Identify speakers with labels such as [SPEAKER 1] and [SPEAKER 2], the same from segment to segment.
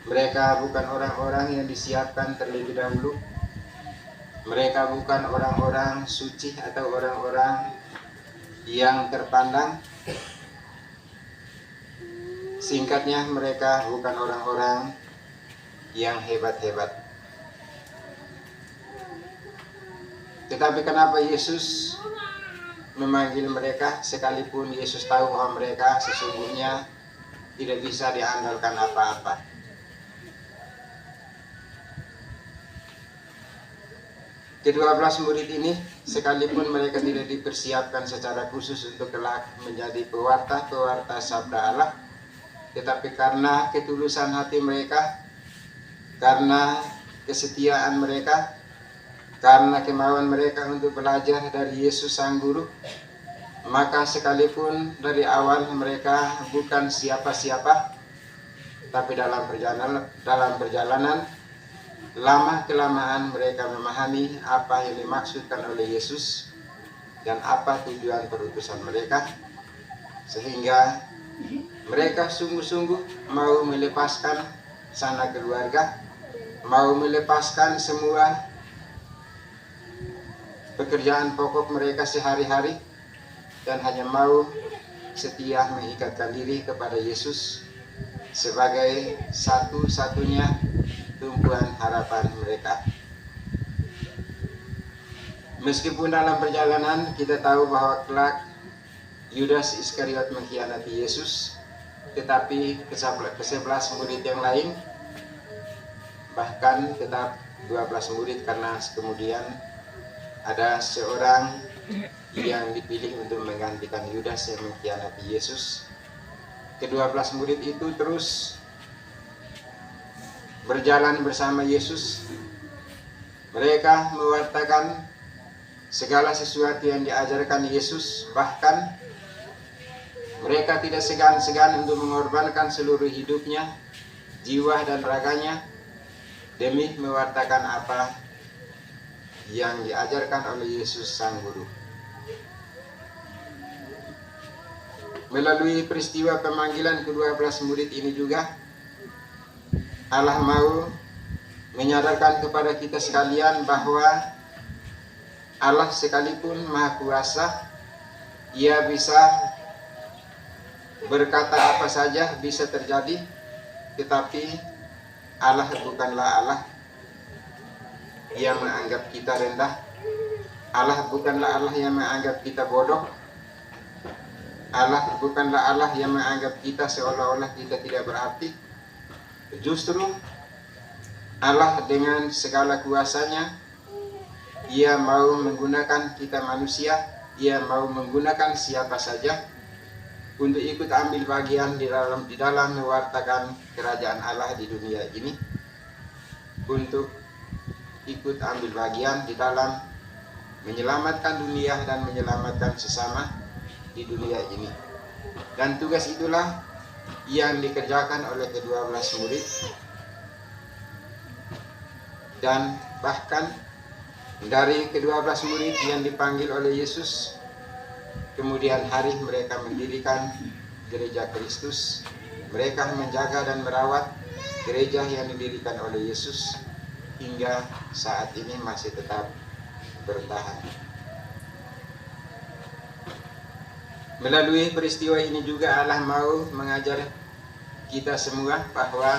[SPEAKER 1] Mereka bukan orang-orang yang disiapkan terlebih dahulu. Mereka bukan orang-orang suci atau orang-orang yang terpandang. Singkatnya, mereka bukan orang-orang yang hebat-hebat. Tetapi kenapa Yesus memanggil mereka sekalipun Yesus tahu bahwa mereka sesungguhnya tidak bisa diandalkan apa-apa? Ke-12 murid ini, sekalipun mereka tidak dipersiapkan secara khusus untuk kelak menjadi pewarta-pewarta sabda Allah, tetapi karena ketulusan hati mereka, karena kesetiaan mereka, karena kemauan mereka untuk belajar dari Yesus Sang Guru, maka sekalipun dari awal mereka bukan siapa-siapa, tapi dalam perjalanan lama-kelamaan mereka memahami apa yang dimaksudkan oleh Yesus dan apa tujuan perutusan mereka, sehingga mereka sungguh-sungguh mau melepaskan sanak keluarga, mau melepaskan semua pekerjaan pokok mereka sehari-hari, dan hanya mau setia mengikatkan diri kepada Yesus sebagai satu-satunya tumpuan harapan mereka. Meskipun dalam perjalanan kita tahu bahwa kelak Yudas Iskariot mengkhianati Yesus, tetapi ke-11 murid yang lain, bahkan tetap 12 murid, karena kemudian ada seorang yang dipilih untuk menggantikan Yudas yang mengkhianati Yesus. Ke-12 murid itu terus berjalan bersama Yesus. Mereka mewartakan segala sesuatu yang diajarkan Yesus, bahkan mereka tidak segan-segan untuk mengorbankan seluruh hidupnya, jiwa dan raganya demi mewartakan apa yang diajarkan oleh Yesus Sang Guru. Melalui peristiwa pemanggilan ke-12 murid ini juga, Allah mau menyadarkan kepada kita sekalian bahwa Allah sekalipun Maha Kuasa, Ia bisa berkata apa saja bisa terjadi, tetapi Allah bukanlah Allah yang menganggap kita rendah. Allah bukanlah Allah yang menganggap kita bodoh. Allah bukanlah Allah yang menganggap kita seolah-olah kita tidak berarti. Justru Allah dengan segala kuasanya, Ia mau menggunakan kita manusia, Ia mau menggunakan siapa saja untuk ikut ambil bagian di dalam mewartakan kerajaan Allah di dunia ini, untuk ikut ambil bagian di dalam menyelamatkan dunia dan menyelamatkan sesama di dunia ini. Dan tugas itulah yang dikerjakan oleh ke-12 murid, dan bahkan dari ke-12 murid yang dipanggil oleh Yesus, kemudian hari mereka mendirikan gereja Kristus. Mereka menjaga dan merawat gereja yang didirikan oleh Yesus hingga saat ini masih tetap bertahan. Melalui peristiwa ini juga Allah mau mengajar kita semua bahwa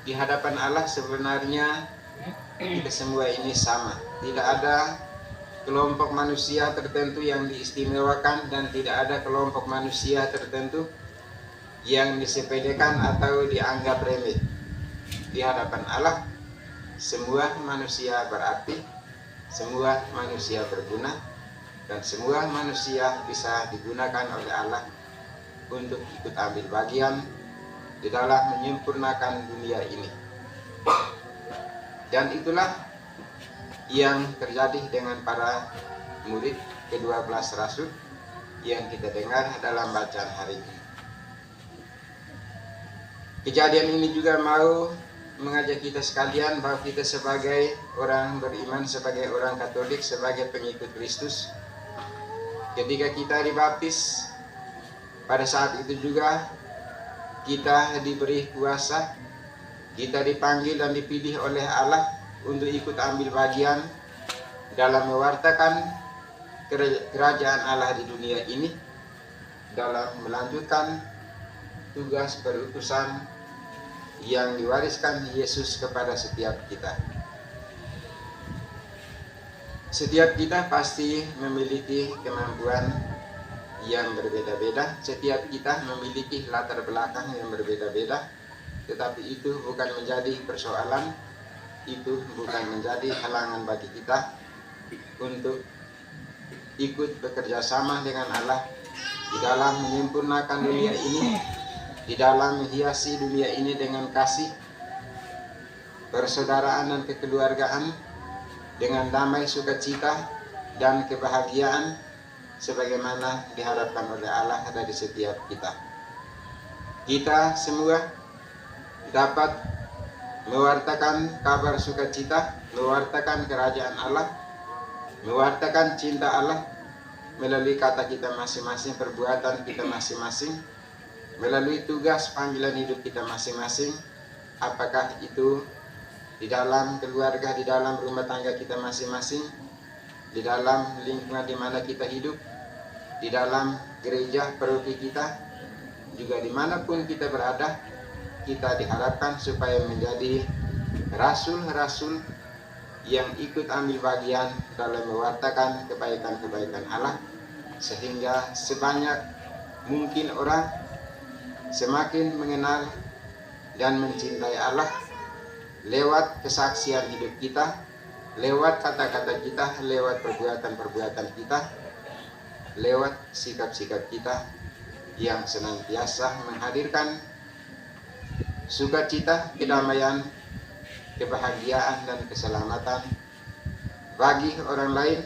[SPEAKER 1] di hadapan Allah sebenarnya kita semua ini sama. Tidak ada kelompok manusia tertentu yang diistimewakan, dan tidak ada kelompok manusia tertentu yang disepelekan atau dianggap remeh. Di hadapan Allah semua manusia berarti, semua manusia berguna, dan semua manusia bisa digunakan oleh Allah untuk ikut ambil bagian di dalam menyempurnakan dunia ini. Dan itulah yang terjadi dengan para murid ke-12 rasul yang kita dengar dalam bacaan hari ini. Kejadian ini juga mau mengajak kita sekalian bahwa kita sebagai orang beriman, sebagai orang Katolik, sebagai pengikut Kristus, ketika kita dibaptis, pada saat itu juga kita diberi kuasa Kita dipanggil dan dipilih oleh Allah untuk ikut ambil bagian dalam mewartakan kerajaan Allah di dunia ini, dalam melanjutkan tugas perutusan yang diwariskan Yesus kepada setiap kita. Setiap kita pasti memiliki kemampuan yang berbeda-beda, setiap kita memiliki latar belakang yang berbeda-beda, tetapi itu bukan menjadi persoalan, itu bukan menjadi halangan bagi kita untuk ikut bekerja sama dengan Allah di dalam menyempurnakan dunia ini, di dalam menghiasi dunia ini dengan kasih, persaudaraan dan kekeluargaan, dengan damai, sukacita dan kebahagiaan sebagaimana diharapkan oleh Allah dari setiap kita. Kita semua dapat mewartakan kabar sukacita, mewartakan kerajaan Allah, mewartakan cinta Allah melalui kata kita masing-masing, perbuatan kita masing-masing, melalui tugas panggilan hidup kita masing-masing, apakah itu di dalam keluarga, di dalam rumah tangga kita masing-masing, di dalam lingkungan di mana kita hidup, di dalam gereja paroki kita, juga dimanapun kita berada, kita diharapkan supaya menjadi rasul-rasul yang ikut ambil bagian dalam mewartakan kebaikan-kebaikan Allah, sehingga sebanyak mungkin orang semakin mengenal dan mencintai Allah lewat kesaksian hidup kita, lewat kata-kata kita, lewat perbuatan-perbuatan kita, lewat sikap-sikap kita yang senantiasa menghadirkan sukacita, kedamaian, kebahagiaan dan keselamatan bagi orang lain,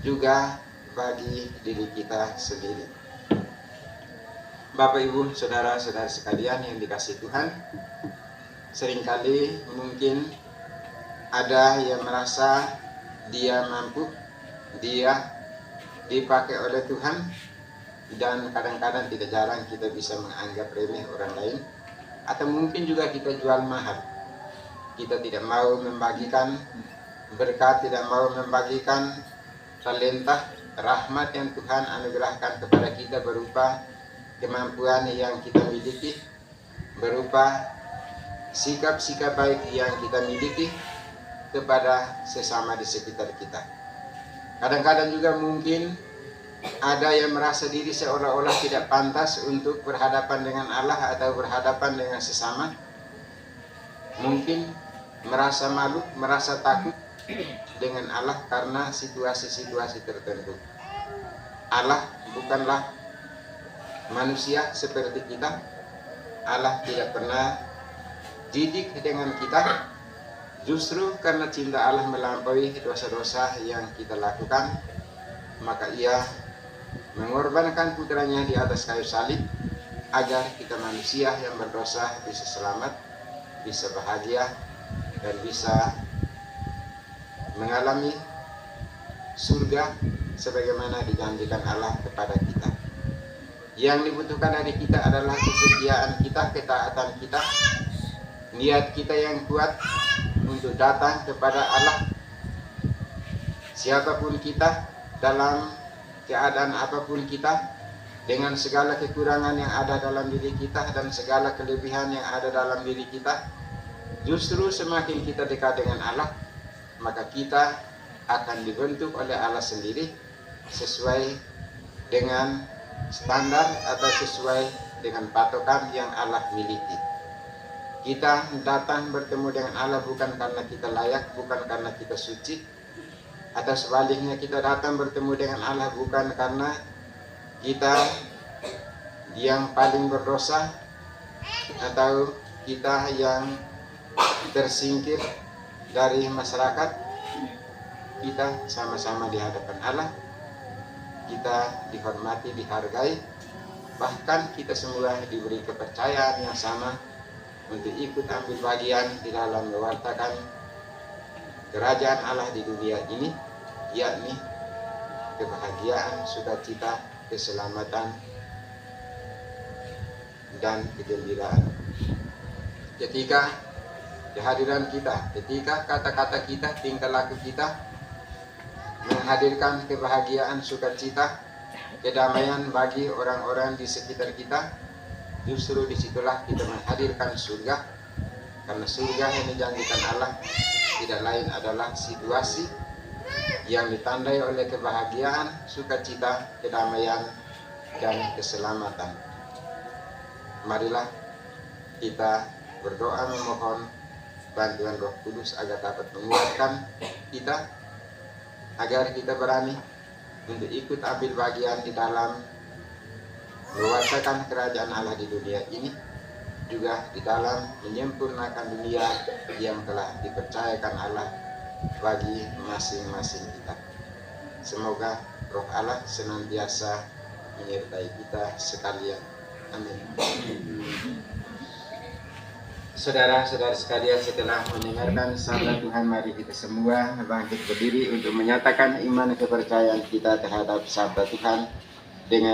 [SPEAKER 1] juga bagi diri kita sendiri. Bapak, Ibu, saudara-saudara sekalian yang dikasihi Tuhan, seringkali mungkin ada yang merasa dia mampu, dia dipakai oleh Tuhan, dan kadang-kadang tidak jarang kita bisa menganggap remeh orang lain, atau mungkin juga kita jual mahal. Kita tidak mau membagikan berkat, tidak mau membagikan talenta, rahmat yang Tuhan anugerahkan kepada kita berupa kemampuan yang kita miliki, berupa sikap-sikap baik yang kita miliki kepada sesama di sekitar kita. Kadang-kadang juga mungkin ada yang merasa diri seolah-olah tidak pantas untuk berhadapan dengan Allah atau berhadapan dengan sesama. Mungkin merasa malu, merasa takut dengan Allah karena situasi-situasi tertentu. Allah bukanlah manusia seperti kita. Allah tidak pernah didik dengan kita. Justru karena cinta Allah melampaui dosa-dosa yang kita lakukan, maka Ia mengorbankan putranya di atas kayu salib agar kita manusia yang berdosa bisa selamat, bisa bahagia, dan bisa mengalami surga sebagaimana dijanjikan Allah kepada kita. Yang dibutuhkan dari kita adalah kesetiaan kita, ketaatan kita, niat kita yang kuat untuk datang kepada Allah. Siapapun kita, dalam keadaan apapun kita, dengan segala kekurangan yang ada dalam diri kita dan segala kelebihan yang ada dalam diri kita, justru semakin kita dekat dengan Allah, maka kita akan dibentuk oleh Allah sendiri sesuai dengan standar atau sesuai dengan patokan yang Allah miliki. Kita datang bertemu dengan Allah bukan karena kita layak, bukan karena kita suci, atau sebaliknya kita datang bertemu dengan Allah bukan karena kita yang paling berdosa atau kita yang tersingkir dari masyarakat. Kita sama-sama di hadapan Allah, kita dihormati, dihargai, bahkan kita semua diberi kepercayaan yang sama untuk ikut ambil bagian di dalam mewartakan kerajaan Allah di dunia ini, yakni kebahagiaan, sukacita, keselamatan, dan kegembiraan. Ketika kehadiran kita, ketika kata-kata kita, tingkah laku kita menghadirkan kebahagiaan, sukacita, kedamaian bagi orang-orang di sekitar kita, justru disitulah kita menghadirkan surga. Karena surga yang dijanjikan Allah tidak lain adalah situasi yang ditandai oleh kebahagiaan, sukacita, kedamaian, dan keselamatan. Marilah kita berdoa memohon bantuan Roh Kudus agar dapat menguatkan kita, agar kita berani untuk ikut ambil bagian di dalam mewartakan kerajaan Allah di dunia ini, juga di dalam menyempurnakan dunia yang telah dipercayakan Allah bagi masing-masing kita. Semoga Roh Allah senantiasa menyertai kita sekalian. Amin. Saudara-saudara sekalian, setelah mendengarkan sabda Tuhan, mari kita semua bangkit berdiri untuk menyatakan iman kepercayaan kita terhadap sabda Tuhan dengan